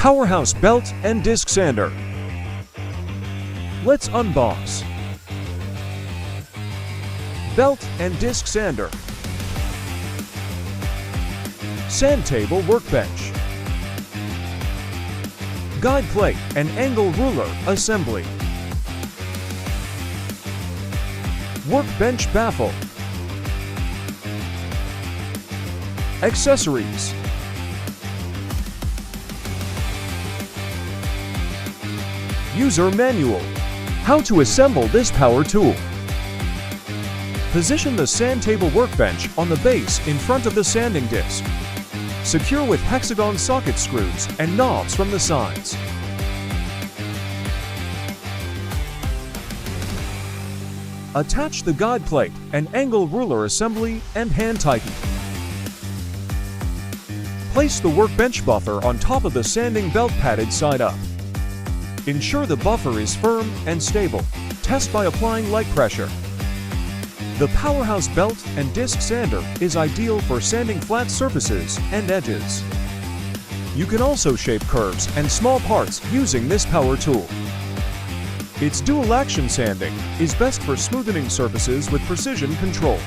Powerhouse belt and disc sander. Let's unbox. Belt and disc sander. Sand table workbench. Guide plate and angle ruler assembly. Workbench baffle. Accessories. User manual. How to assemble this power tool. Position the sand table workbench on the base in front of the sanding disc. Secure with hexagon socket screws and knobs from the sides. Attach the guide plate and angle ruler assembly and hand tighten. Place the workbench buffer on top of the sanding belt padded side up. Ensure the buffer is firm and stable. Test by applying light pressure. The Powerhouse belt and disc sander is ideal for sanding flat surfaces and edges. You can also shape curves and small parts using this power tool. Its dual action sanding is best for smoothing surfaces with precision control.